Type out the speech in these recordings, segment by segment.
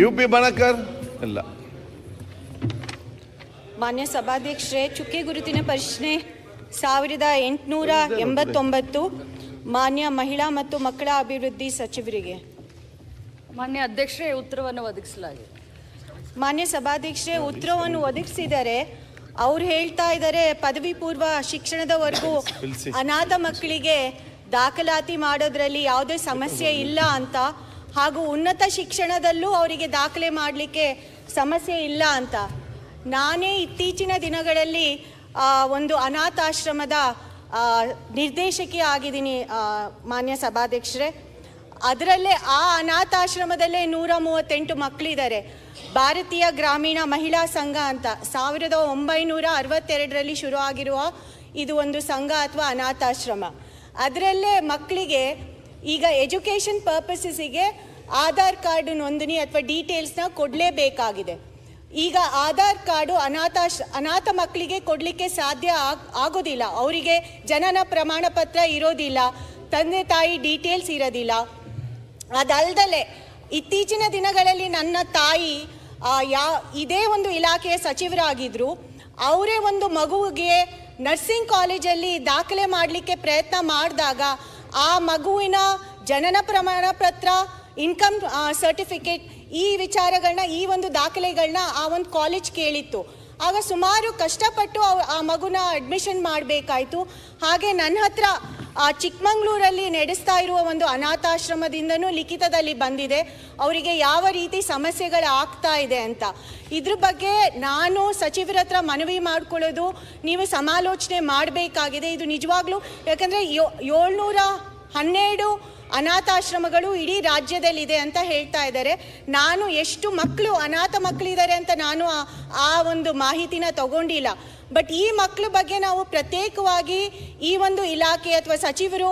UP Banakar ಇಲ್ಲ. ಮಾನ್ಯ ಸಭಾಧ್ಯಕ್ಷರೇ, ಚುಕ್ಕೆ ಗುರುತಿನ ಪ್ರಶ್ನೆ 1889 ಮಾನ್ಯ ಮಹಿಳಾ ಮತ್ತು ಮಕ್ಕಳ ಅಭಿವೃದ್ಧಿ ಸಚಿವರಿಗೆ. ಮಾನ್ಯ ಅಧ್ಯಕ್ಷರೇ, ಉತ್ತರವನ್ನು ಒದಗಿಸಲಾಗಿದೆ. ಮಾನ್ಯ ಸಭಾಧ್ಯಕ್ಷರೇ, ಉತ್ತರವನ್ನು ಒದಗಿಸಿದರೆ ಅವ್ರು ಹೇಳ್ತಾ ಇದ್ದಾರೆ ಪದವಿ ಪೂರ್ವ ಶಿಕ್ಷಣದವರೆಗೂ ಅನಾಥ ಮಕ್ಕಳಿಗೆ ದಾಖಲಾತಿ ಮಾಡೋದ್ರಲ್ಲಿ ಯಾವುದೇ ಸಮಸ್ಯೆ ಇಲ್ಲ ಅಂತ, ಹಾಗೂ ಉನ್ನತ ಶಿಕ್ಷಣದಲ್ಲೂ ಅವರಿಗೆ ದಾಖಲೆ ಮಾಡಲಿಕ್ಕೆ ಸಮಸ್ಯೆ ಇಲ್ಲ ಅಂತ. ನಾನೇ ಇತ್ತೀಚಿನ ದಿನಗಳಲ್ಲಿ ಒಂದು ಅನಾಥಾಶ್ರಮದ ನಿರ್ದೇಶಕಿ ಆಗಿದ್ದೀನಿ ಮಾನ್ಯ ಸಭಾಧ್ಯಕ್ಷರೇ. ಅದರಲ್ಲೇ ಆ ಅನಾಥಾಶ್ರಮದಲ್ಲೇ 138 ಮಕ್ಕಳಿದ್ದಾರೆ. ಭಾರತೀಯ ಗ್ರಾಮೀಣ ಮಹಿಳಾ ಸಂಘ ಅಂತ 1962ರಲ್ಲಿ ಶುರು ಆಗಿರುವ ಇದು ಒಂದು ಸಂಘ ಅಥವಾ ಅನಾಥಾಶ್ರಮ. ಅದರಲ್ಲೇ ಮಕ್ಕಳಿಗೆ ಈಗ ಎಜುಕೇಷನ್ ಪರ್ಪಸಸ್ಸಿಗೆ ಆಧಾರ್ ಕಾರ್ಡ್ ನೋಂದಣಿ ಅಥವಾ ಡೀಟೇಲ್ಸ್ನ ಕೊಡಲೇಬೇಕಾಗಿದೆ. ಈಗ ಆಧಾರ್ ಕಾರ್ಡು ಅನಾಥ ಮಕ್ಕಳಿಗೆ ಕೊಡಲಿಕ್ಕೆ ಸಾಧ್ಯ ಆಗೋದಿಲ್ಲ. ಅವರಿಗೆ ಜನನ ಪ್ರಮಾಣ ಪತ್ರ ಇರೋದಿಲ್ಲ, ತಂದೆ ತಾಯಿ ಡೀಟೇಲ್ಸ್ ಇರೋದಿಲ್ಲ. ಅದಲ್ಲದೆ ಇತ್ತೀಚಿನ ದಿನಗಳಲ್ಲಿ ನನ್ನ ತಾಯಿ ಇದೇ ಒಂದು ಇಲಾಖೆಯ ಸಚಿವರಾಗಿದ್ದರು. ಅವರೇ ಒಂದು ಮಗುವಿಗೆ ನರ್ಸಿಂಗ್ ಕಾಲೇಜಲ್ಲಿ ದಾಖಲೆ ಮಾಡಲಿಕ್ಕೆ ಪ್ರಯತ್ನ ಮಾಡಿದಾಗ ಆ ಮಗುವಿನ ಜನನ ಪ್ರಮಾಣ ಪತ್ರ, ಇನ್ಕಮ್ ಸರ್ಟಿಫಿಕೇಟ್, ಈ ವಿಚಾರಗಳನ್ನ, ಈ ಒಂದು ದಾಖಲೆಗಳನ್ನ ಆ ಒಂದು ಕಾಲೇಜ್ ಕೇಳಿತ್ತು. ಆಗ ಸುಮಾರು ಕಷ್ಟಪಟ್ಟು ಆ ಮಗುನ ಅಡ್ಮಿಷನ್ ಮಾಡಬೇಕಾಯಿತು. ಹಾಗೆ ನನ್ನ ಹತ್ರ ಚಿಕ್ಕಮಂಗ್ಳೂರಲ್ಲಿ ನಡೆಸ್ತಾ ಇರುವ ಒಂದು ಅನಾಥಾಶ್ರಮದಿಂದನೂ ಲಿಖಿತದಲ್ಲಿ ಬಂದಿದೆ ಅವರಿಗೆ ಯಾವ ರೀತಿ ಸಮಸ್ಯೆಗಳು ಆಗ್ತಾ ಇದೆ ಅಂತ. ಇದ್ರ ಬಗ್ಗೆ ನಾನು ಸಚಿವರ ಹತ್ರ ಮನವಿ ಮಾಡ್ಕೊಳ್ಳೋದು, ನೀವು ಸಮಾಲೋಚನೆ ಮಾಡಬೇಕಾಗಿದೆ. ಇದು ನಿಜವಾಗ್ಲೂ, ಯಾಕಂದರೆ 712 ಅನಾಥಾಶ್ರಮಗಳು ಇಡೀ ರಾಜ್ಯದಲ್ಲಿದೆ ಅಂತ ಹೇಳ್ತಾ ಇದ್ದಾರೆ. ನಾನು ಎಷ್ಟು ಮಕ್ಕಳು ಅನಾಥ ಮಕ್ಕಳಿದ್ದಾರೆ ಅಂತ ನಾನು ಆ ಒಂದು ಮಾಹಿತಿನ ತಗೊಂಡಿಲ್ಲ. ಬಟ್ ಈ ಮಕ್ಕಳ ಬಗ್ಗೆ ನಾವು ಪ್ರತ್ಯೇಕವಾಗಿ ಈ ಒಂದು ಇಲಾಖೆ ಅಥವಾ ಸಚಿವರು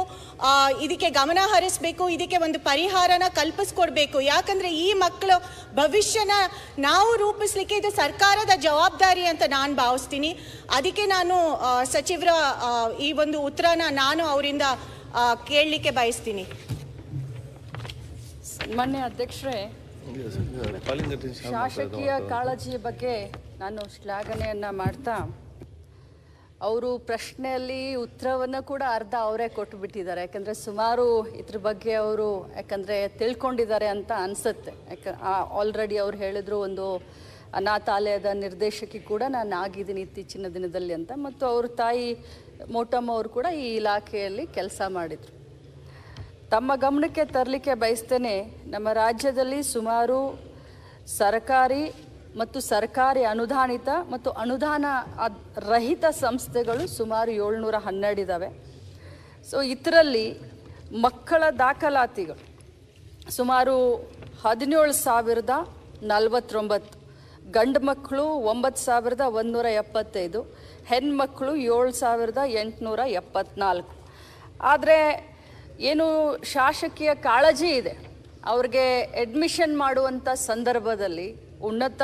ಇದಕ್ಕೆ ಗಮನ ಹರಿಸಬೇಕು, ಇದಕ್ಕೆ ಒಂದು ಪರಿಹಾರನ ಕಲ್ಪಿಸ್ಕೊಡ್ಬೇಕು. ಯಾಕಂದರೆ ಈ ಮಕ್ಕಳ ಭವಿಷ್ಯನ ನಾವು ರೂಪಿಸ್ಲಿಕ್ಕೆ ಇದು ಸರ್ಕಾರದ ಜವಾಬ್ದಾರಿ ಅಂತ ನಾನು ಭಾವಿಸ್ತೀನಿ. ಅದಕ್ಕೆ ನಾನು ಸಚಿವರ ಈ ಒಂದು ಉತ್ತರನ ನಾನು ಅವರಿಂದ ಕೇಳಲಿಕ್ಕೆ ಬಯಸ್ತೀನಿ. ಮಾನ್ಯ ಅಧ್ಯಕ್ಷರೇ, ಶಾಸಕೀಯ ಕಾಳಜಿಯ ಬಗ್ಗೆ ನಾನು ಶ್ಲಾಘನೆಯನ್ನು ಮಾಡ್ತಾ, ಅವರು ಪ್ರಶ್ನೆಯಲ್ಲಿ ಉತ್ತರವನ್ನು ಕೂಡ ಅರ್ಧ ಅವರೇ ಕೊಟ್ಟು ಬಿಟ್ಟಿದ್ದಾರೆ. ಯಾಕಂದರೆ ಸುಮಾರು ಇದ್ರ ಬಗ್ಗೆ ಅವರು ತಿಳ್ಕೊಂಡಿದ್ದಾರೆ ಅಂತ ಅನಿಸುತ್ತೆ. ಆಲ್ರೆಡಿ ಅವ್ರು ಹೇಳಿದ್ರು ಒಂದು ಅನಾಥಾಲಯದ ನಿರ್ದೇಶಕಿ ಕೂಡ ನಾನು ಆಗಿದ್ದೀನಿ ಇತ್ತೀಚಿನ ದಿನದಲ್ಲಿ ಅಂತ. ಮತ್ತು ಅವ್ರ ತಾಯಿ ಮೋಟಮ್ಮ ಅವರು ಕೂಡ ಈ ಇಲಾಖೆಯಲ್ಲಿ ಕೆಲಸ ಮಾಡಿದರು. ತಮ್ಮ ಗಮನಕ್ಕೆ ತರಲಿಕ್ಕೆ ಬಯಸ್ತೇನೆ, ನಮ್ಮ ರಾಜ್ಯದಲ್ಲಿ ಸುಮಾರು ಸರ್ಕಾರಿ ಮತ್ತು ಸರ್ಕಾರಿ ಅನುದಾನಿತ ಮತ್ತು ಅನುದಾನ ರಹಿತ ಸಂಸ್ಥೆಗಳು ಸುಮಾರು 712 ಇದ್ದಾವೆ. ಸೊ ಇದರಲ್ಲಿ ಮಕ್ಕಳ ದಾಖಲಾತಿಗಳು ಸುಮಾರು 17,049, ಗಂಡು ಮಕ್ಕಳು 9,175, ಹೆಣ್ಮಕ್ಕಳು 7,874. ಆದರೆ ಏನು ಶಾಸಕೀಯ ಕಾಳಜಿ ಇದೆ, ಅವ್ರಿಗೆ ಅಡ್ಮಿಷನ್ ಮಾಡುವಂಥ ಸಂದರ್ಭದಲ್ಲಿ, ಉನ್ನತ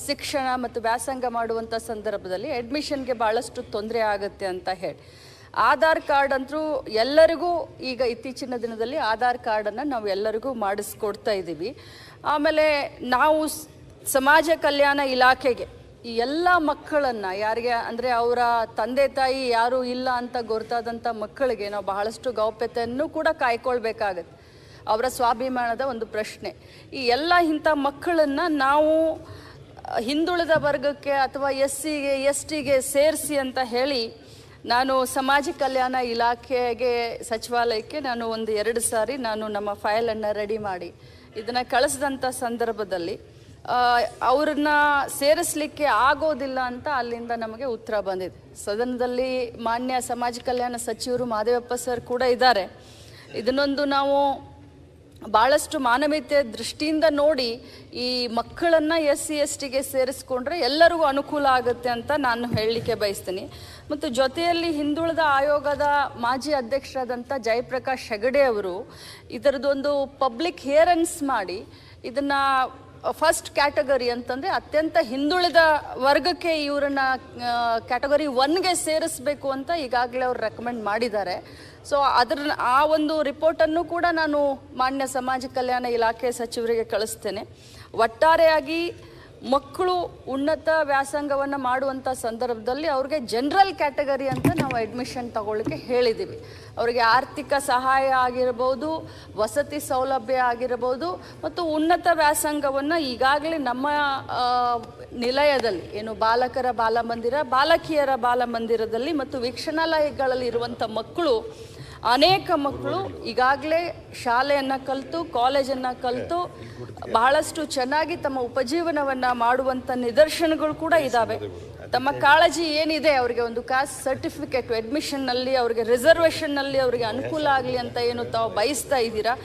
ಶಿಕ್ಷಣ ಮತ್ತು ವ್ಯಾಸಂಗ ಮಾಡುವಂಥ ಸಂದರ್ಭದಲ್ಲಿ ಅಡ್ಮಿಷನ್ಗೆ ಭಾಳಷ್ಟು ತೊಂದರೆ ಆಗುತ್ತೆ ಅಂತ ಹೇಳಿ ಆಧಾರ್ ಕಾರ್ಡ್ ಅಂತೂ ಎಲ್ಲರಿಗೂ ಈಗ ಇತ್ತೀಚಿನ ದಿನದಲ್ಲಿ ಆಧಾರ್ ಕಾರ್ಡನ್ನು ನಾವು ಎಲ್ಲರಿಗೂ ಮಾಡಿಸ್ಕೊಡ್ತಾ ಇದ್ದೀವಿ. ಆಮೇಲೆ ನಾವು ಸಮಾಜ ಕಲ್ಯಾಣ ಇಲಾಖೆಗೆ ಈ ಎಲ್ಲ ಮಕ್ಕಳನ್ನು, ಯಾರಿಗೆ ಅಂದರೆ ಅವರ ತಂದೆ ತಾಯಿ ಯಾರೂ ಇಲ್ಲ ಅಂತ ಗೊತ್ತಾದಂಥ ಮಕ್ಕಳಿಗೆ ನಾವು ಬಹಳಷ್ಟು ಗೌಪ್ಯತೆಯನ್ನು ಕೂಡ ಕಾಯ್ಕೊಳ್ಬೇಕಾಗತ್ತೆ. ಅವರ ಸ್ವಾಭಿಮಾನದ ಒಂದು ಪ್ರಶ್ನೆ. ಈ ಎಲ್ಲ ಇಂಥ ಮಕ್ಕಳನ್ನು ನಾವು ಹಿಂದುಳಿದ ವರ್ಗಕ್ಕೆ ಅಥವಾ SC-ಗೆ ST-ಗೆ ಸೇರಿಸಿ ಅಂತ ಹೇಳಿ ನಾನು ಸಮಾಜ ಕಲ್ಯಾಣ ಇಲಾಖೆಗೆ ಸಚಿವಾಲಯಕ್ಕೆ ನಾನು 1-2 ಸಾರಿ ನಾನು ನಮ್ಮ ಫೈಲನ್ನು ರೆಡಿ ಮಾಡಿ ಇದನ್ನು ಕಳಿಸಿದಂಥ ಸಂದರ್ಭದಲ್ಲಿ ಅವ್ರನ್ನ ಸೇರಿಸಲಿಕ್ಕೆ ಆಗೋದಿಲ್ಲ ಅಂತ ಅಲ್ಲಿಂದ ನಮಗೆ ಉತ್ತರ ಬಂದಿದೆ. ಸದನದಲ್ಲಿ ಮಾನ್ಯ ಸಮಾಜ ಕಲ್ಯಾಣ ಸಚಿವರು ಮಾದೇವಪ್ಪ ಸರ್ ಕೂಡ ಇದ್ದಾರೆ. ಇದನ್ನೊಂದು ನಾವು ಭಾಳಷ್ಟು ಮಾನವೀಯತೆ ದೃಷ್ಟಿಯಿಂದ ನೋಡಿ ಈ ಮಕ್ಕಳನ್ನು SC-STಗೆ ಸೇರಿಸ್ಕೊಂಡ್ರೆ ಎಲ್ಲರಿಗೂ ಅನುಕೂಲ ಆಗುತ್ತೆ ಅಂತ ನಾನು ಹೇಳಲಿಕ್ಕೆ ಬಯಸ್ತೀನಿ. ಮತ್ತು ಜೊತೆಯಲ್ಲಿ ಹಿಂದುಳಿದ ಆಯೋಗದ ಮಾಜಿ ಅಧ್ಯಕ್ಷರಾದಂಥ ಜಯಪ್ರಕಾಶ್ ಹೆಗಡೆ ಅವರು ಇದರದೊಂದು ಪಬ್ಲಿಕ್ ಹಿಯರೆನ್ಸ್ ಮಾಡಿ ಇದನ್ನು ಫಸ್ಟ್ ಕ್ಯಾಟಗರಿ ಅಂತಂದರೆ ಅತ್ಯಂತ ಹಿಂದುಳಿದ ವರ್ಗಕ್ಕೆ ಇವರನ್ನು ಕ್ಯಾಟಗರಿ 1ಗೆ ಸೇರಿಸಬೇಕು ಅಂತ ಈಗಾಗಲೇ ಅವ್ರು ರೆಕಮೆಂಡ್ ಮಾಡಿದ್ದಾರೆ. ಸೊ ಆ ಒಂದು ರಿಪೋರ್ಟನ್ನು ಕೂಡ ನಾನು ಮಾನ್ಯ ಸಮಾಜ ಕಲ್ಯಾಣ ಇಲಾಖೆ ಸಚಿವರಿಗೆ ಕಳಿಸ್ತೇನೆ. ಒಟ್ಟಾರೆಯಾಗಿ ಮಕ್ಕಳು ಉನ್ನತ ವ್ಯಾಸಂಗವನ್ನು ಮಾಡುವಂಥ ಸಂದರ್ಭದಲ್ಲಿ ಅವ್ರಿಗೆ ಜನರಲ್ ಕ್ಯಾಟಗರಿ ಅಂತ ನಾವು ಅಡ್ಮಿಷನ್ ತಗೊಳ್ಳಿಕ್ಕೆ ಹೇಳಿದ್ದೀವಿ. ಅವರಿಗೆ ಆರ್ಥಿಕ ಸಹಾಯ ಆಗಿರ್ಬೋದು, ವಸತಿ ಸೌಲಭ್ಯ ಆಗಿರ್ಬೋದು, ಮತ್ತು ಉನ್ನತ ವ್ಯಾಸಂಗವನ್ನು ಈಗಾಗಲೇ ನಮ್ಮ ನಿಲಯದಲ್ಲಿ ಏನು ಬಾಲಕರ ಬಾಲಮಂದಿರ, ಬಾಲಕಿಯರ ಬಾಲಮಂದಿರದಲ್ಲಿ ಮತ್ತು ವೀಕ್ಷಣಾಲಯಗಳಲ್ಲಿ ಇರುವಂಥ ಮಕ್ಕಳು, ಅನೇಕ ಮಕ್ಕಳು ಈಗಾಗಲೇ ಶಾಲೆಯನ್ನು ಕಲಿತು, ಕಾಲೇಜನ್ನು ಕಲಿತು ಬಹಳಷ್ಟು ಚೆನ್ನಾಗಿ ತಮ್ಮ ಉಪಜೀವನವನ್ನು ಮಾಡುವಂಥ ನಿದರ್ಶನಗಳು ಕೂಡ ಇದ್ದಾವೆ. ತಮ್ಮ ಕಾಳಜಿ ಏನಿದೆ, ಅವರಿಗೆ ಒಂದು ಕಾಸ್ಟ್ ಸರ್ಟಿಫಿಕೇಟ್ ಅಡ್ಮಿಷನ್ನಲ್ಲಿ, ಅವರಿಗೆ ರಿಸರ್ವೇಷನ್ನಲ್ಲಿ ಅವರಿಗೆ ಅನುಕೂಲ ಆಗಲಿ ಅಂತ ಏನು ತಾವು ಬಯಸ್ತಾ ಇದ್ದೀರಾ,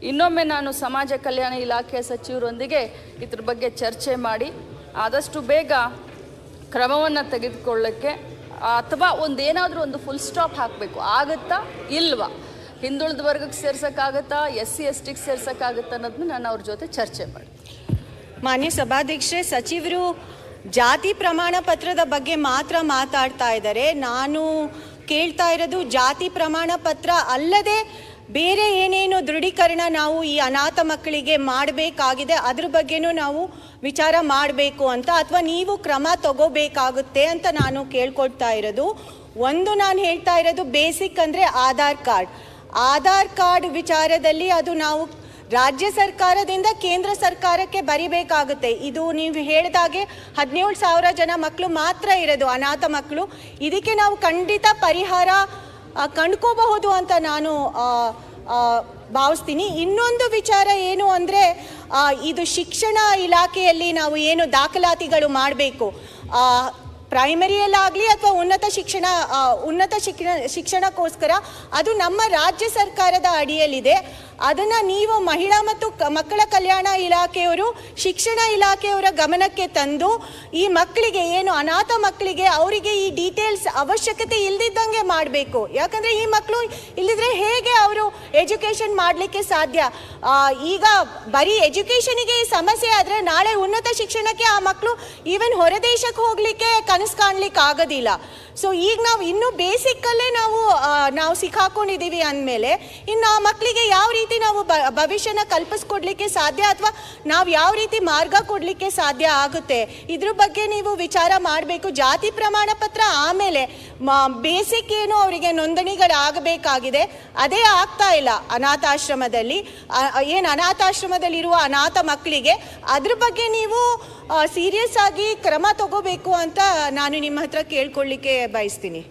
ಇನ್ನೊಮ್ಮೆ ನಾನು ಸಮಾಜ ಕಲ್ಯಾಣ ಇಲಾಖೆ ಸಚಿವರೊಂದಿಗೆ ಇದ್ರ ಬಗ್ಗೆ ಚರ್ಚೆ ಮಾಡಿ ಆದಷ್ಟು ಬೇಗ ಕ್ರಮವನ್ನು ತೆಗೆದುಕೊಳ್ಳೋಕ್ಕೆ, ಅಥವಾ ಏನಾದರೂ ಒಂದು ಫುಲ್ ಸ್ಟಾಪ್ ಹಾಕಬೇಕು. ಆಗುತ್ತಾ ಇಲ್ವಾ, ಹಿಂದುಳಿದ ವರ್ಗಕ್ಕೆ ಸೇರ್ಸೋಕ್ಕಾಗತ್ತಾ, SC STಗೆ ಸೇರ್ಸೋಕ್ಕಾಗತ್ತಾ ಅನ್ನೋದನ್ನ ನಾನು ಅವ್ರ ಜೊತೆ ಚರ್ಚೆ ಮಾಡಿ. ಮಾನ್ಯ ಸಭಾಧ್ಯಕ್ಷರೇ, ಸಚಿವರು ಜಾತಿ ಪ್ರಮಾಣ ಪತ್ರದ ಬಗ್ಗೆ ಮಾತ್ರ ಮಾತಾಡ್ತಾ ಇದ್ದಾರೆ. ನಾನು ಕೇಳ್ತಾ ಇರೋದು ಜಾತಿ ಪ್ರಮಾಣ ಪತ್ರ ಅಲ್ಲದೆ ಬೇರೆ ಏನೇನು ದೃಢೀಕರಣ ನಾವು ಈ ಅನಾಥ ಮಕ್ಕಳಿಗೆ ಮಾಡಬೇಕಾಗಿದೆ ಅದ್ರ ಬಗ್ಗೆನೂ ನಾವು ವಿಚಾರ ಮಾಡಬೇಕು ಅಂತ, ಅಥವಾ ನೀವು ಕ್ರಮ ತಗೋಬೇಕಾಗುತ್ತೆ ಅಂತ ನಾನು ಕೇಳ್ಕೊಳ್ತಾ ಇರೋದು. ನಾನು ಹೇಳ್ತಾ ಇರೋದು ಬೇಸಿಕ್ ಅಂದರೆ ಆಧಾರ್ ಕಾರ್ಡ್ ವಿಚಾರದಲ್ಲಿ ಅದು ನಾವು ರಾಜ್ಯ ಸರ್ಕಾರದಿಂದ ಕೇಂದ್ರ ಸರ್ಕಾರಕ್ಕೆ ಬರಿಬೇಕಾಗುತ್ತೆ. ಇದು ನೀವು ಹೇಳಿದಾಗೆ 17,000 ಜನ ಮಕ್ಕಳು ಮಾತ್ರ ಇರೋದು ಅನಾಥ ಮಕ್ಕಳು. ಇದಕ್ಕೆ ನಾವು ಖಂಡಿತ ಪರಿಹಾರ ಕಂಡ್ಕೋಬಹುದು ಅಂತ ನಾನು ಭಾವಿಸ್ತೀನಿ. ಇನ್ನೊಂದು ವಿಚಾರ ಏನು ಅಂದರೆ, ಇದು ಶಿಕ್ಷಣ ಇಲಾಖೆಯಲ್ಲಿ ನಾವು ಏನು ದಾಖಲಾತಿಗಳು ಮಾಡಬೇಕು, ಪ್ರೈಮರಿಯಲ್ಲಾಗಲಿ ಅಥವಾ ಉನ್ನತ ಶಿಕ್ಷಣಕ್ಕೋಸ್ಕರ ಅದು ನಮ್ಮ ರಾಜ್ಯ ಸರ್ಕಾರದ ಅಡಿಯಲ್ಲಿದೆ. ಅದನ್ನು ನೀವು ಮಹಿಳಾ ಮತ್ತು ಮಕ್ಕಳ ಕಲ್ಯಾಣ ಇಲಾಖೆಯವರು, ಶಿಕ್ಷಣ ಇಲಾಖೆಯವರ ಗಮನಕ್ಕೆ ತಂದು ಈ ಮಕ್ಕಳಿಗೆ ಏನು ಅನಾಥ ಮಕ್ಕಳಿಗೆ ಅವರಿಗೆ ಈ ಡೀಟೇಲ್ಸ್ ಅವಶ್ಯಕತೆ ಇಲ್ದಿದ್ದಂಗೆ ಮಾಡಬೇಕು. ಯಾಕಂದರೆ ಈ ಮಕ್ಕಳು ಇಲ್ಲಿದ್ರೆ ಹೇಗೆ ಅವರು ಎಜುಕೇಷನ್ ಮಾಡಲಿಕ್ಕೆ ಸಾಧ್ಯ? ಈಗ ಬರೀ ಎಜುಕೇಷನಿಗೆ ಸಮಸ್ಯೆ ಆದರೆ ನಾಳೆ ಉನ್ನತ ಶಿಕ್ಷಣಕ್ಕೆ ಆ ಮಕ್ಕಳು ಈವನ್ ಹೊರದೇಶಕ್ಕೆ ಹೋಗಲಿಕ್ಕೆ ಕನಸು ಕಾಣಲಿಕ್ಕೆ ಆಗೋದಿಲ್ಲ. ಸೊ ಈಗ ನಾವು ಇನ್ನೂ ಬೇಸಿಕ್ಕಲ್ಲೇ ನಾವು ಸಿಕ್ಕಾಕೊಂಡಿದ್ದೀವಿ ಅಂದಮೇಲೆ ಇನ್ನು ಆ ಮಕ್ಕಳಿಗೆ ಯಾವ ರೀತಿ ನಾವು ಭವಿಷ್ಯನ ಕಲ್ಪಿಸ್ಕೊಡ್ಲಿಕ್ಕೆ ಸಾಧ್ಯ, ಅಥವಾ ನಾವು ಯಾವ ರೀತಿ ಮಾರ್ಗ ಕೊಡಲಿಕ್ಕೆ ಸಾಧ್ಯ ಆಗುತ್ತೆ, ಇದ್ರ ಬಗ್ಗೆ ನೀವು ವಿಚಾರ ಮಾಡಬೇಕು. ಜಾತಿ ಪ್ರಮಾಣ ಪತ್ರ ಆಮೇಲೆ ಬೇಸಿಕ್ ಏನು ಅವರಿಗೆ ನೋಂದಣಿಗಳಾಗಬೇಕಾಗಿದೆ ಅದೇ ಆಗ್ತಾ ಇಲ್ಲ ಅನಾಥಾಶ್ರಮದಲ್ಲಿ. ಅನಾಥಾಶ್ರಮದಲ್ಲಿರುವ ಅನಾಥ ಮಕ್ಕಳಿಗೆ ಅದ್ರ ಬಗ್ಗೆ ನೀವು ಸೀರಿಯಸ್ ಆಗಿ ಕ್ರಮ ತಗೋಬೇಕು ಅಂತ ನಾನು ನಿಮ್ಮ ಹತ್ರ ಕೇಳ್ಕೊಳ್ಳಿಕ್ಕೆ ಬಯಸ್ತೀನಿ.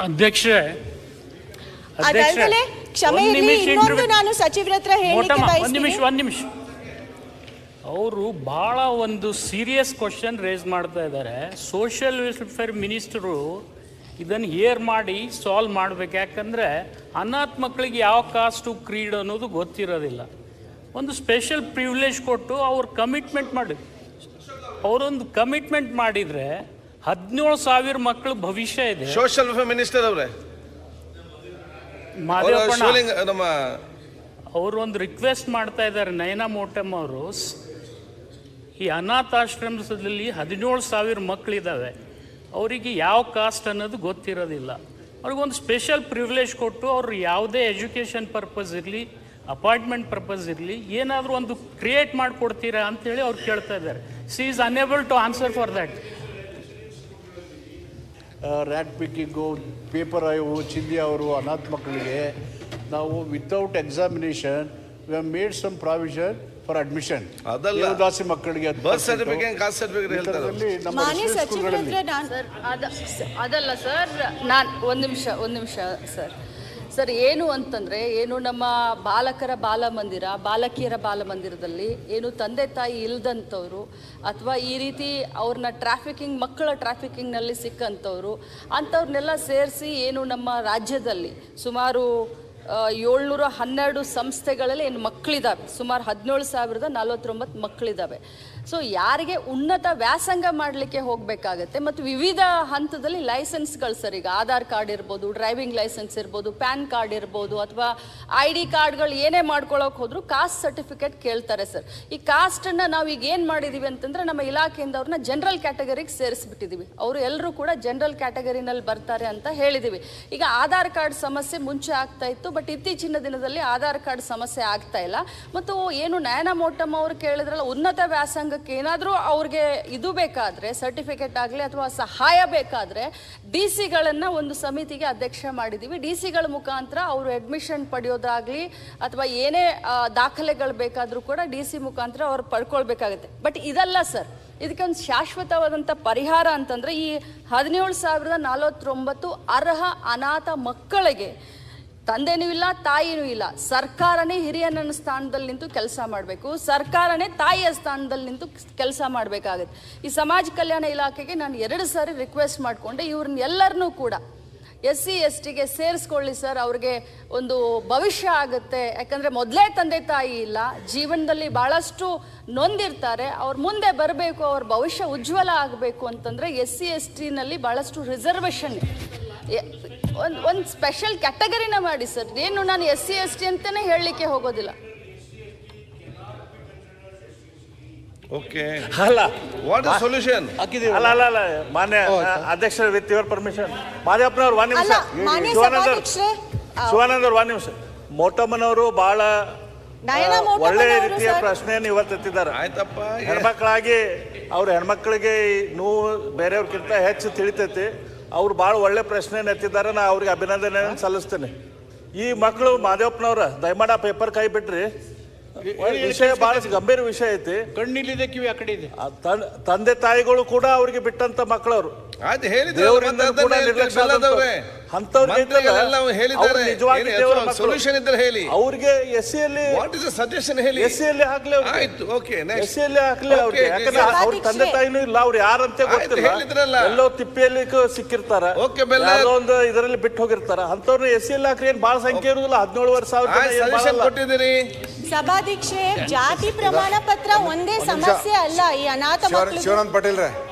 ಅಧ್ಯಕ್ಷರೇ, ಅದಾದ್ಮೇಲೆ ಕ್ಷಮೆ ಇರಲಿ, ಇನ್ನೊಂದು ನಾನು ಸಚಿವರ ಹತ್ರ ಹೇಳಲಿಕ್ಕೆ ಬಯಸ್ತೀನಿ. ಒಂದು ನಿಮಿಷ. ಅವರು ಬಹಳ ಒಂದು ಸೀರಿಯಸ್ ಕ್ವಶನ್ ರೇಸ್ ಮಾಡ್ತಾ ಇದ್ದಾರೆ. ಸೋಷಿಯಲ್ ವೆಲ್ಫೇರ್ ಮಿನಿಸ್ಟರು ಇದನ್ನು ಹೇರ್ ಮಾಡಿ ಸಾಲ್ವ್ ಮಾಡಬೇಕು. ಯಾಕಂದರೆ ಅನಾಥ ಮಕ್ಕಳಿಗೆ ಯಾವ ಕಾಸ್ಟು ಕ್ರೀಡ್ ಅನ್ನೋದು ಗೊತ್ತಿರೋದಿಲ್ಲ. ಒಂದು ಸ್ಪೆಷಲ್ ಪ್ರಿವಿಲೇಜ್ ಕೊಟ್ಟು ಅವ್ರು ಕಮಿಟ್ಮೆಂಟ್ ಮಾಡಿ, ಅವರೊಂದು ಕಮಿಟ್ಮೆಂಟ್ ಮಾಡಿದರೆ 17,000 ಮಕ್ಕಳ ಭವಿಷ್ಯ ಇದೆ. ಸೋಷಿಯಲ್ ವೆಲ್ಫೇರ್ ಮಿನಿಸ್ಟರ್ ಅವರೇ ಅವರು ಒಂದು ರಿಕ್ವೆಸ್ಟ್ ಮಾಡ್ತಾ ಇದ್ದಾರೆ, ನಯನಾ ಮೋಟಮ್ ಅವರು. ಈ ಅನಾಥಾಶ್ರಮದಲ್ಲಿ 17,000 ಮಕ್ಕಳಿದ್ದಾವೆ, ಅವರಿಗೆ ಯಾವ ಕಾಸ್ಟ್ ಅನ್ನೋದು ಗೊತ್ತಿರೋದಿಲ್ಲ. ಅವ್ರಿಗೊಂದು ಸ್ಪೆಷಲ್ ಪ್ರಿವಿಲೇಜ್ ಕೊಟ್ಟು ಅವರು ಯಾವುದೇ ಎಜುಕೇಷನ್ ಪರ್ಪಸ್ ಇರಲಿ, ಅಪಾಯಿಂಟ್ಮೆಂಟ್ ಪರ್ಪಸ್ ಇರಲಿ, ಏನಾದರೂ ಒಂದು ಕ್ರಿಯೇಟ್ ಮಾಡಿಕೊಡ್ತೀರಾ ಅಂತೇಳಿ ಅವ್ರು ಕೇಳ್ತಾ ಇದ್ದಾರೆ. She is unable to answer for that. Rat picking, paper ಚಿಂದಿ ಅವರು ಅನಾಥ ಮಕ್ಕಳಿಗೆ ನಾವು without examination we have made some provision for admission. ಅದಲ್ಲ, ದಾಸಿ ಮಕ್ಕಳಿಗೆ ಬರ್ತ್ ಸರ್ಟಿಫಿಕೇಟ್, ಕಾಸ್ಟ್ ಸರ್ಟಿಫಿಕೇಟ್ ಹೇಳ್ತಾರೆ. ಅದಲ್ಲ ಸರ್, ನಾನು ಒಂದು ನಿಮಿಷ ಸರ್ ಏನು ಅಂತಂದರೆ, ಏನು ನಮ್ಮ ಬಾಲಕರ ಬಾಲಮಂದಿರ, ಬಾಲಕಿಯರ ಬಾಲಮಂದಿರದಲ್ಲಿ ಏನು ತಂದೆ ತಾಯಿ ಇಲ್ದಂಥವ್ರು ಅಥವಾ ಈ ರೀತಿ ಅವ್ರನ್ನ ಮಕ್ಕಳ ಟ್ರಾಫಿಕಿಂಗ್ನಲ್ಲಿ ಸಿಕ್ಕಂಥವ್ರು ಅಂಥವ್ರನ್ನೆಲ್ಲ ಸೇರಿಸಿ ಏನು ನಮ್ಮ ರಾಜ್ಯದಲ್ಲಿ ಸುಮಾರು 712 ಸಂಸ್ಥೆಗಳಲ್ಲಿ ಏನು ಮಕ್ಕಳಿದ್ದಾವೆ, ಸುಮಾರು 17,049 ಮಕ್ಕಳಿದ್ದಾವೆ. ಸೊ ಯಾರಿಗೆ ಉನ್ನತ ವ್ಯಾಸಂಗ ಮಾಡಲಿಕ್ಕೆ ಹೋಗಬೇಕಾಗತ್ತೆ ಮತ್ತು ವಿವಿಧ ಹಂತದಲ್ಲಿ ಲೈಸೆನ್ಸ್ಗಳು ಸರ್, ಈಗ ಆಧಾರ್ ಕಾರ್ಡ್ ಇರ್ಬೋದು, ಡ್ರೈವಿಂಗ್ ಲೈಸೆನ್ಸ್ ಇರ್ಬೋದು, ಪ್ಯಾನ್ ಕಾರ್ಡ್ ಇರ್ಬೋದು, ಅಥವಾ ID ಕಾರ್ಡ್ಗಳು ಏನೇ ಮಾಡ್ಕೊಳ್ಳೋಕೆ ಹೋದ್ರು ಕಾಸ್ಟ್ ಸರ್ಟಿಫಿಕೇಟ್ ಕೇಳ್ತಾರೆ ಸರ್. ಈ ಕಾಸ್ಟನ್ನು ನಾವು ಈಗ ಏನು ಮಾಡಿದ್ದೀವಿ ಅಂತಂದ್ರೆ ನಮ್ಮ ಇಲಾಖೆಯಿಂದ ಅವ್ರನ್ನ ಜನರಲ್ ಕ್ಯಾಟಗರಿಗೆ ಸೇರಿಸ್ಬಿಟ್ಟಿದ್ದೀವಿ. ಅವರು ಎಲ್ಲರೂ ಕೂಡ ಜನರಲ್ ಕ್ಯಾಟಗರಿನಲ್ಲಿ ಬರ್ತಾರೆ ಅಂತ ಹೇಳಿದ್ದೀವಿ. ಈಗ ಆಧಾರ್ ಕಾರ್ಡ್ ಸಮಸ್ಯೆ ಮುಂಚೆ ಆಗ್ತಾ ಇತ್ತು, ಬಟ್ ಇತ್ತೀಚಿನ ದಿನದಲ್ಲಿ ಆಧಾರ್ ಕಾರ್ಡ್ ಸಮಸ್ಯೆ ಆಗ್ತಾ ಇಲ್ಲ. ಮತ್ತು ಏನು ನಯನ ಮೋಟಮ್ ಅವರು ಕೇಳಿದ್ರಲ್ಲ, ಉನ್ನತ ವ್ಯಾಸಂಗಕ್ಕೆ ಏನಾದರೂ ಅವ್ರಿಗೆ ಇದು ಬೇಕಾದರೆ, ಸರ್ಟಿಫಿಕೇಟ್ ಆಗಲಿ ಅಥವಾ ಸಹಾಯ ಬೇಕಾದರೆ DC-ಗಳನ್ನು ಒಂದು ಸಮಿತಿಗೆ ಅಧ್ಯಕ್ಷ ಮಾಡಿದ್ದೀವಿ. DC-ಗಳ ಮುಖಾಂತರ ಅವರು ಅಡ್ಮಿಷನ್ ಪಡೆಯೋದಾಗಲಿ ಅಥವಾ ಏನೇ ದಾಖಲೆಗಳು ಬೇಕಾದರೂ ಕೂಡ DC ಮುಖಾಂತರ ಅವ್ರು ಪಡ್ಕೊಳ್ಬೇಕಾಗುತ್ತೆ. ಬಟ್ ಇದಲ್ಲ ಸರ್, ಇದಕ್ಕೊಂದು ಶಾಶ್ವತವಾದಂಥ ಪರಿಹಾರ ಅಂತಂದರೆ ಈ 17,049 ಅರ್ಹ ಅನಾಥ ಮಕ್ಕಳಿಗೆ ತಂದೆನೂ ಇಲ್ಲ, ತಾಯಿನೂ ಇಲ್ಲ, ಸರ್ಕಾರನೇ ಹಿರಿಯನ ಸ್ಥಾನದಲ್ಲಿ ನಿಂತು ಕೆಲಸ ಮಾಡಬೇಕು, ಸರ್ಕಾರನೇ ತಾಯಿಯ ಸ್ಥಾನದಲ್ಲಿ ನಿಂತು ಕೆಲಸ ಮಾಡಬೇಕಾಗುತ್ತೆ. ಈ ಸಮಾಜ ಕಲ್ಯಾಣ ಇಲಾಖೆಗೆ ನಾನು 2 ಸಾರಿ ರಿಕ್ವೆಸ್ಟ್ ಮಾಡಿಕೊಂಡೆ, ಇವ್ರನ್ನೆಲ್ಲರನ್ನೂ ಕೂಡ SC STಗೆ ಸೇರಿಸ್ಕೊಳ್ಳಿ ಸರ್, ಅವ್ರಿಗೆ ಒಂದು ಭವಿಷ್ಯ ಆಗುತ್ತೆ. ಯಾಕಂದರೆ ಮೊದಲೇ ತಂದೆ ತಾಯಿ ಇಲ್ಲ, ಜೀವನದಲ್ಲಿ ಭಾಳಷ್ಟು ನೊಂದಿರ್ತಾರೆ, ಅವ್ರ ಮುಂದೆ ಬರಬೇಕು, ಅವ್ರ ಭವಿಷ್ಯ ಉಜ್ವಲ ಆಗಬೇಕು ಅಂತಂದರೆ SC STನಲ್ಲಿ ಭಾಳಷ್ಟು ರಿಸರ್ವೇಷನ್, ಒಂದು ಸ್ಪೆಷಲ್ ಕ್ಯಾಟಗರಿನ ಮಾಡಿ ಸರ್. ಏನು ನಾನು SC ST ಅಂತಲೇ ಹೇಳಲಿಕ್ಕೆ ಹೋಗೋದಿಲ್ಲ. ಓಕೆ, ಅಲ್ಲ, ವಾಟ್ ಇಸ್ ಸೊಲ್ಯೂಷನ್? ಅಲ್ಲ ಅಲ್ಲ ಅಲ್ಲ ಮಾನ್ಯ ಅಧ್ಯಕ್ಷರ, ವಿತ್ ಯುವರ್ ಪರ್ಮಿಷನ್, ಮಾದೇವಪ್ಪನವ್ರು 1 ನಿಮಿಷ, ಶಿವಾನಂದ್ ಅವ್ರು 1 ನಿಮಿಷ. ಮೋಟಮ್ಮನವರು ಬಹಳ ಒಳ್ಳೆ ರೀತಿಯ ಪ್ರಶ್ನೆಯನ್ನು ಇವತ್ತು ಎತ್ತಿದ್ದಾರೆ. ಆಯ್ತಪ್ಪ, ಹೆಣ್ಮಕ್ಳಾಗಿ ಅವ್ರ ಹೆಣ್ಮಕ್ಳಿಗೆ ನೋವು ಬೇರೆಯವ್ರಿಗಿಂತ ಹೆಚ್ಚು ತಿಳಿತೈತಿ. ಅವ್ರು ಭಾಳ ಒಳ್ಳೆ ಪ್ರಶ್ನೆಯನ್ನು ಎತ್ತಿದ್ದಾರೆ, ನಾ ಅವ್ರಿಗೆ ಅಭಿನಂದನೆ ಸಲ್ಲಿಸ್ತೇನೆ. ಈ ಮಕ್ಕಳು ಮಾದೇವಪ್ಪನವ್ರ ದಯಮಾಡಿ ಆ ಪೇಪರ್ ಕೈ ಬಿಟ್ರಿ, ವಿಷಯ ಬಹಳ ಗಂಭೀರ ವಿಷಯ ಐತಿ. ಕಣ್ಣಿಲ್ಲಿದೆ, ಕಿವಿ ಆ ಕಡೆ ಇದೆ. ತಂದೆ ತಾಯಿಗಳು ಕೂಡ ಅವ್ರಿಗೆ ಬಿಟ್ಟಂತ ಮಕ್ಕಳವ್ರು, ದೇವರಿಂದ ಕೂಡ ನಿರ್ಲಕ್ಷ್ಯ ಸೊಲ್ಯೂಷನ್ ಇದ್ರೆ ಹೇಳಿ. ಅವ್ರಿಗೆ SC-ಯಲ್ಲಿ SC-ಯಲ್ಲಿ ಹಾಕ್ಲಿ, SC-ಯಲ್ಲಿ ಹಾಕ್ಲಿ ಅವ್ರಿಗೆ. ಯಾಕಂದ್ರೆ ಅವ್ರ ತಂದೆ ತಾಯಿನೂ ಇಲ್ಲ, ಅವ್ರು ಯಾರಂತೆ ಗೊತ್ತಿಲ್ಲ, ಎಲ್ಲೋ ತಿಪ್ಪಿಯಲ್ಲಿ ಸಿಕ್ಕಿರ್ತಾರ, ಒಂದು ಇದರಲ್ಲಿ ಬಿಟ್ಟು ಹೋಗಿರ್ತಾರ. ಅಂತವ್ರನ್ನ SC-ಯಲ್ಲಿ ಹಾಕ್ರಿ, ಏನ್ ಬಹಳ ಸಂಖ್ಯೆ ಇರುದಿಲ್ಲ, 17,000 ಕೊಟ್ಟಿದ್ದೀರಿ. ಸಭಾಧ್ಯಕ್ಷೆ, ಜಾತಿ ಪ್ರಮಾಣ ಪತ್ರ ಒಂದೇ ಸಮಸ್ಯೆ ಅಲ್ಲ ಈ ಅನಾಥ ಮಕ್ಕಳು. ಶಿವಾನಂದ್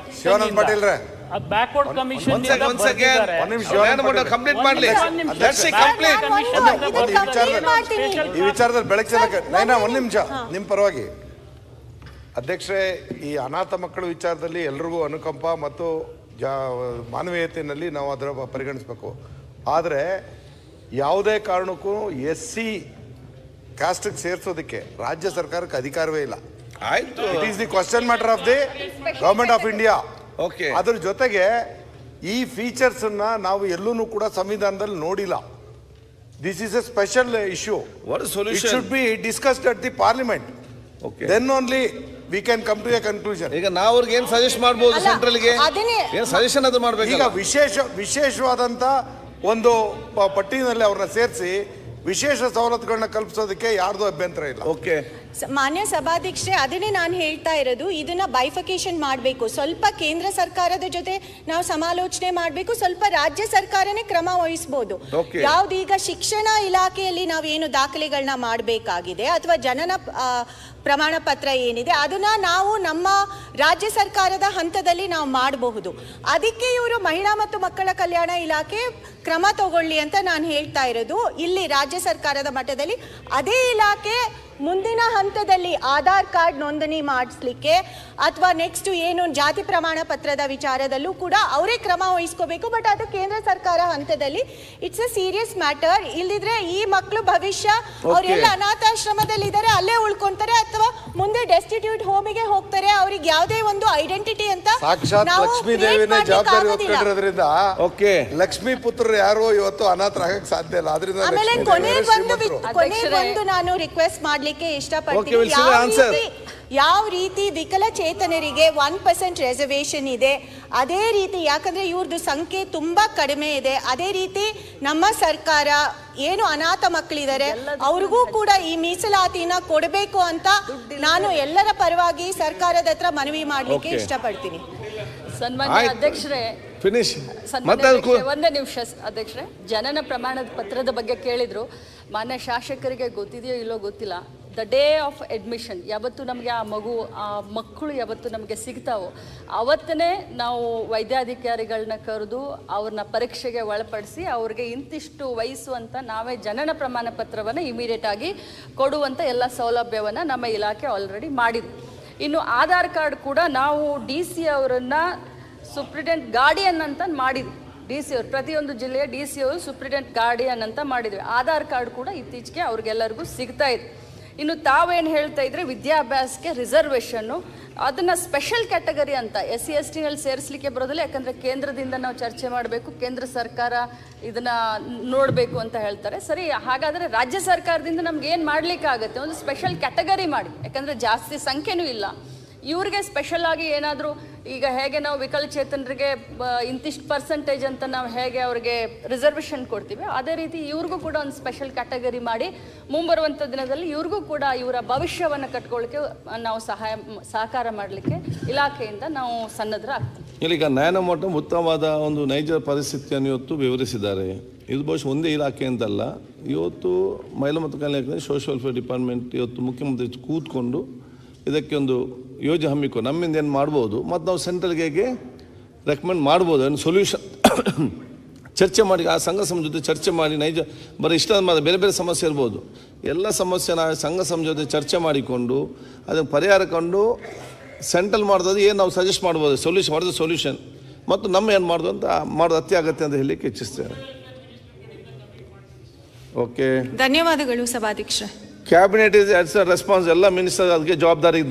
ಪಾಟೀಲ್ ರೇ ಬ್ಯಾಕ್ವರ್ಡ್ ಕಮಿಷನ್ ಕಂಪ್ಲೀಟ್ ಮಾಡಲಿ. ಈ ವಿಚಾರದಲ್ಲಿ ಬೆಳಕಿಸಲಕ್ಕೆ ನೈನಾ 1 ನಿಮಿಷ ನಿಮ್ಮ ಪರವಾಗಿ. ಅಧ್ಯಕ್ಷರೇ, ಈ ಅನಾಥ ಮಕ್ಕಳ ವಿಚಾರದಲ್ಲಿ ಎಲ್ರಿಗೂ ಅನುಕಂಪ ಮತ್ತು ಮಾನವೀಯತೆಯಲ್ಲಿ ನಾವು ಅದರ ಪರಿಗಣಿಸಬೇಕು. ಆದರೆ ಯಾವುದೇ ಕಾರಣಕ್ಕೂ SC ಕಾಸ್ಟ್ಗೆ ಸೇರಿಸೋದಕ್ಕೆ ರಾಜ್ಯ ಸರ್ಕಾರಕ್ಕೆ ಅಧಿಕಾರವೇ ಇಲ್ಲ. ಆಯ್ತು, it is the question matter of the government of India. Okay, ಅದ್ರ ಜೊತೆಗೆ ಈ ಫೀಚರ್ಸ್ ನಾವು ಎಲ್ಲೂ ಕೂಡ ಸಂವಿಧಾನದಲ್ಲಿ ನೋಡಿಲ್ಲ. This is a special issue. What is solution? It should be discussed at the parliament. Okay, then only we can come to a conclusion. ಈಗ ನಾವು ಅವ್ರಿಗೆ ಏನು ಸಜೆಸ್ಟ್ ಮಾಡ್ಬೋದು? ಸೆಂಟ್ರಲ್ಗೆ ಏನು ಸಜೆಷನ್ ಅದು ಮಾಡಬೇಕು? ಈಗ ವಿಶೇಷವಾದಂತ ಒಂದು ಪಟ್ಟಿನಲ್ಲಿ ಅವ್ರನ್ನ ಸೇರಿಸಿ ವಿಶೇಷ ಸವಲತ್ತುಗಳನ್ನ ಕಲ್ಪಿಸೋದಕ್ಕೆ ಯಾರ್ದು ಅಭ್ಯಂತರ ಇಲ್ಲ. ಓಕೆ, ಮಾನ್ಯ ಸಭಾಧ್ಯಕ್ಷೆ, ಅದನ್ನೇ ನಾನು ಹೇಳ್ತಾ ಇರೋದು, ಇದನ್ನ ಬೈಫಿಕೇಶನ್ ಮಾಡಬೇಕು. ಸ್ವಲ್ಪ ಕೇಂದ್ರ ಸರ್ಕಾರದ ಜೊತೆ ನಾವು ಸಮಾಲೋಚನೆ ಮಾಡಬೇಕು, ಸ್ವಲ್ಪ ರಾಜ್ಯ ಸರ್ಕಾರನೇ ಕ್ರಮ ವಹಿಸಬಹುದು. ಯಾವ್ದೀಗ ಶಿಕ್ಷಣ ಇಲಾಖೆಯಲ್ಲಿ ನಾವೇನು ದಾಖಲೆಗಳನ್ನ ಮಾಡಬೇಕಾಗಿದೆ ಅಥವಾ ಜನನ ಪ್ರಮಾಣ ಪತ್ರ ಏನಿದೆ ಅದನ್ನ ನಾವು ನಮ್ಮ ರಾಜ್ಯ ಸರ್ಕಾರದ ಹಂತದಲ್ಲಿ ನಾವು ಮಾಡಬಹುದು. ಅದಕ್ಕೆ ಇವರು ಮಹಿಳಾ ಮತ್ತು ಮಕ್ಕಳ ಕಲ್ಯಾಣ ಇಲಾಖೆ ಕ್ರಮ ತಗೊಳ್ಳಿ ಅಂತ ನಾನು ಹೇಳ್ತಾ ಇರೋದು. ಇಲ್ಲಿ ರಾಜ್ಯ ಸರ್ಕಾರದ ಮಟ್ಟದಲ್ಲಿ ಅದೇ ಇಲಾಖೆ ಮುಂದಿನ ಹಂತದಲ್ಲಿ ಆಧಾರ್ ಕಾರ್ಡ್ ನೋಂದಣಿ ಮಾಡಿಸ್ಲಿಕ್ಕೆ ಅಥವಾ ನೆಕ್ಸ್ಟ್ ಏನು ಜಾತಿ ಪ್ರಮಾಣ ಪತ್ರದ ವಿಚಾರದಲ್ಲೂ ಕೂಡ ಅವರೇ ಕ್ರಮ ವಹಿಸ್ಕೋಬೇಕು. ಬಟ್ ಅದು ಕೇಂದ್ರ ಸರ್ಕಾರ ಹಂತದಲ್ಲಿ ಇಟ್ಸ್ ಎ ಸೀರಿಯಸ್ ಮ್ಯಾಟರ್. ಇಲ್ದಿದ್ರೆ ಈ ಮಕ್ಕಳು ಭವಿಷ್ಯ ಅವರೆಲ್ಲ ಅನಾಥಾಶ್ರಮದಲ್ಲಿ ಇದ್ದಾರೆ, ಅಲ್ಲೇ ಉಳ್ಕೊಂತಾರೆ ಅಥವಾ ಮುಂದೆ ಡೆಸ್ಟಿಟ್ಯೂಟ್ ಹೋಮಿಗೆ ಹೋಗ್ತಾರೆ. ಅವ್ರಿಗೆ ಯಾವುದೇ ಒಂದು ಐಡೆಂಟಿಟಿ ಅಂತ ಸಾಕ್ಷಾತ್ ಲಕ್ಷ್ಮೀ ದೇವಿನ ಜವಾಬ್ದಾರಿ ಹೊತ್ಕೊಂಡಿರೋದ್ರಿಂದ ಓಕೆ, ಲಕ್ಷ್ಮೀ ಪುತ್ರರು ಯಾರು ಇವತ್ತು ಅನಾಥರಾಗಕ್ಕೆ ಸಾಧ್ಯ ಇಲ್ಲ. ಅದರಿಂದ ಆಮೇಲೆ ಕೊನೆಗೊಂದು ನಾನು ರಿಕ್ವೆಸ್ಟ್ ಮಾಡ್ಲಿಕ್ಕೆ ಇಷ್ಟಪಡ್ತೀನಿ. ಯಾವ ರೀತಿ ವಿಕಲಚೇತನರಿಗೆ 1% ರಿಸರ್ವೇಶನ್ ಇದೆ, ಅದೇ ರೀತಿ ಯಾಕಂದ್ರೆ ಇವ್ರದ್ದು ಸಂಖ್ಯೆ ತುಂಬಾ ಕಡಿಮೆ ಇದೆ, ಅದೇ ರೀತಿ ನಮ್ಮ ಸರ್ಕಾರ ಏನು ಅನಾಥ ಮಕ್ಕಳಿದ್ದಾರೆ ಅವ್ರಿಗೂ ಕೂಡ ಈ ಮೀಸಲಾತಿನ ಕೊಡಬೇಕು ಅಂತ ನಾನು ಎಲ್ಲರ ಪರವಾಗಿ ಸರ್ಕಾರದ ಹತ್ರ ಮನವಿ ಮಾಡ್ಲಿಕ್ಕೆ ಇಷ್ಟಪಡ್ತೀನಿ. ಸನ್ಮಾನ್ಯ ಅಧ್ಯಕ್ಷರೇ, ಒಂದೇ ನಿಮಿಷ ಅಧ್ಯಕ್ಷರೇ, ಜನನ ಪ್ರಮಾಣದ ಪತ್ರದ ಬಗ್ಗೆ ಕೇಳಿದ್ರು. ಮಾನ್ಯ ಶಾಸಕರಿಗೆ ಗೊತ್ತಿದೆಯೋ ಇಲ್ಲೋ ಗೊತ್ತಿಲ್ಲ, ದ ಡೇ ಆಫ್ ಅಡ್ಮಿಷನ್ ಯಾವತ್ತು ನಮಗೆ ಆ ಮಕ್ಕಳು ಯಾವತ್ತು ನಮಗೆ ಸಿಗ್ತಾವೋ ಅವತ್ತೇ ನಾವು ವೈದ್ಯಾಧಿಕಾರಿಗಳನ್ನ ಕರೆದು ಅವ್ರನ್ನ ಪರೀಕ್ಷೆಗೆ ಒಳಪಡಿಸಿ ಅವ್ರಿಗೆ ಇಂತಿಷ್ಟು ವಯಸ್ಸು ಅಂತ ನಾವೇ ಜನನ ಪ್ರಮಾಣ ಪತ್ರವನ್ನು ಇಮಿಡಿಯೇಟ್ ಆಗಿ ಕೊಡುವಂಥ ಎಲ್ಲ ಸೌಲಭ್ಯವನ್ನು ನಮ್ಮ ಇಲಾಖೆ ಆಲ್ರೆಡಿ ಮಾಡಿದೆ. ಇನ್ನು ಆಧಾರ್ ಕಾರ್ಡ್ ಕೂಡ ನಾವು DC ಅವರನ್ನು ಸೂಪ್ರಿಡೆಂಟ್ ಗಾರ್ಡಿಯನ್ ಅಂತ ಮಾಡಿದ್ವಿ. DC ಅವರು ಪ್ರತಿಯೊಂದು ಜಿಲ್ಲೆಯ DC ಅವರು ಸೂಪ್ರಿಡೆಂಟ್ ಗಾರ್ಡಿಯನ್ ಅಂತ ಮಾಡಿದ್ವಿ. ಆಧಾರ್ ಕಾರ್ಡ್ ಕೂಡ ಇತ್ತೀಚೆಗೆ ಅವ್ರಿಗೆಲ್ಲರಿಗೂ ಸಿಗ್ತಾ ಇದೆ. ಇನ್ನು ತಾವೇನು ಹೇಳ್ತಾ ಇದ್ರೆ ವಿದ್ಯಾಭ್ಯಾಸಕ್ಕೆ ರಿಸರ್ವೇಷನ್ನು ಅದನ್ನು ಸ್ಪೆಷಲ್ ಕ್ಯಾಟಗರಿ ಅಂತ SC STನಲ್ಲಿ ಸೇರಿಸಲಿಕ್ಕೆ ಬರೋದಿಲ್ಲ, ಯಾಕಂದರೆ ಕೇಂದ್ರದಿಂದ ನಾವು ಚರ್ಚೆ ಮಾಡಬೇಕು, ಕೇಂದ್ರ ಸರ್ಕಾರ ಇದನ್ನು ನೋಡಬೇಕು ಅಂತ ಹೇಳ್ತಾರೆ. ಸರಿ, ಹಾಗಾದರೆ ರಾಜ್ಯ ಸರ್ಕಾರದಿಂದ ನಮ್ಗೆ ಏನು ಮಾಡಲಿಕ್ಕಾಗತ್ತೆ, ಒಂದು ಸ್ಪೆಷಲ್ ಕ್ಯಾಟಗರಿ ಮಾಡಿ, ಯಾಕಂದರೆ ಜಾಸ್ತಿ ಸಂಖ್ಯೆನೂ ಇಲ್ಲ. ಇವ್ರಿಗೆ ಸ್ಪೆಷಲ್ ಆಗಿ ಏನಾದರೂ ಈಗ ಹೇಗೆ ನಾವು ವಿಕಲಚೇತನರಿಗೆ ಇಂತಿಷ್ಟು ಪರ್ಸೆಂಟೇಜ್ ಅಂತ ನಾವು ಹೇಗೆ ಅವ್ರಿಗೆ ರಿಸರ್ವೇಷನ್ ಕೊಡ್ತೀವಿ, ಅದೇ ರೀತಿ ಇವ್ರಿಗೂ ಕೂಡ ಒಂದು ಸ್ಪೆಷಲ್ ಕ್ಯಾಟಗರಿ ಮಾಡಿ ಮುಂಬರುವಂಥ ದಿನದಲ್ಲಿ ಇವ್ರಿಗೂ ಕೂಡ ಇವರ ಭವಿಷ್ಯವನ್ನು ಕಟ್ಕೊಳ್ಳಿಕ್ಕೆ ನಾವು ಸಹಕಾರ ಮಾಡಲಿಕ್ಕೆ ಇಲಾಖೆಯಿಂದ ನಾವು ಸನ್ನದ್ಧರಾಗ್ತೀವಿ. ಈಗ ನ್ಯಾಯಮೋಟ ಉತ್ತಮವಾದ ಒಂದು ನೈಜ ಪರಿಸ್ಥಿತಿಯನ್ನು ಇವತ್ತು ವಿವರಿಸಿದ್ದಾರೆ. ಇದು ಬಹುಶಃ ಒಂದೇ ಇಲಾಖೆ ಅಂತಲ್ಲ, ಇವತ್ತು ಮಹಿಳಾ ಮತ್ತು ಕಲ್ಯಾಣ ಇಲಾಖೆ ಸೋಷಿಯಲ್ ವೆಲ್ಫೇರ್ ಡಿಪಾರ್ಟ್ಮೆಂಟ್ ಇವತ್ತು ಮುಖ್ಯಮಂತ್ರಿ ಕೂತ್ಕೊಂಡು ಇದಕ್ಕೆ ಒಂದು ಯೋಜನೆ ಹಮ್ಮಿಕೊಂಡು ನಮ್ಮಿಂದ ಏನು ಮಾಡ್ಬೋದು ಮತ್ತು ನಾವು ಸೆಂಟ್ರಲ್ಗೆ ಹೇಗೆ ರೆಕಮೆಂಡ್ ಮಾಡ್ಬೋದು ಒಂದು ಸೊಲ್ಯೂಷನ್ ಚರ್ಚೆ ಮಾಡಿ ಆ ಸಂಘ ಸಮ ಜೊತೆ ಚರ್ಚೆ ಮಾಡಿ ನೈಜ ಬರೀ ಇಷ್ಟ ಬೇರೆ ಬೇರೆ ಸಮಸ್ಯೆ ಇರ್ಬೋದು, ಎಲ್ಲ ಸಮಸ್ಯೆನ ಸಂಘ ಸಮ ಜೊತೆ ಚರ್ಚೆ ಮಾಡಿಕೊಂಡು ಅದನ್ನು ಪರಿಹಾರ ಕಂಡು ಸೆಂಟ್ರಲ್ ಮಾಡೋದು ಏನು ನಾವು ಸಜೆಸ್ಟ್ ಮಾಡ್ಬೋದು, ಸೊಲ್ಯೂಷನ್ ಮತ್ತು ನಮ್ಮ ಏನು ಮಾಡೋದು ಅಂತ ಮಾಡೋದು ಅತ್ಯಗತ್ಯ ಅಂತ ಹೇಳಲಿಕ್ಕೆ ಇಚ್ಛಿಸ್ತೇನೆ. ಓಕೆ, ಧನ್ಯವಾದಗಳು ಸಭಾಧ್ಯಕ್ಷ. ಕ್ಯಾಬಿನೆಟ್ ಇಸ್ ರೆಸ್ಪಾನ್ಸ್, ಎಲ್ಲ ಮಿನಿಸ್ಟರ್ ಅದಕ್ಕೆ ಜವಾಬ್ದಾರಿ ಇದ್ದಾರೆ.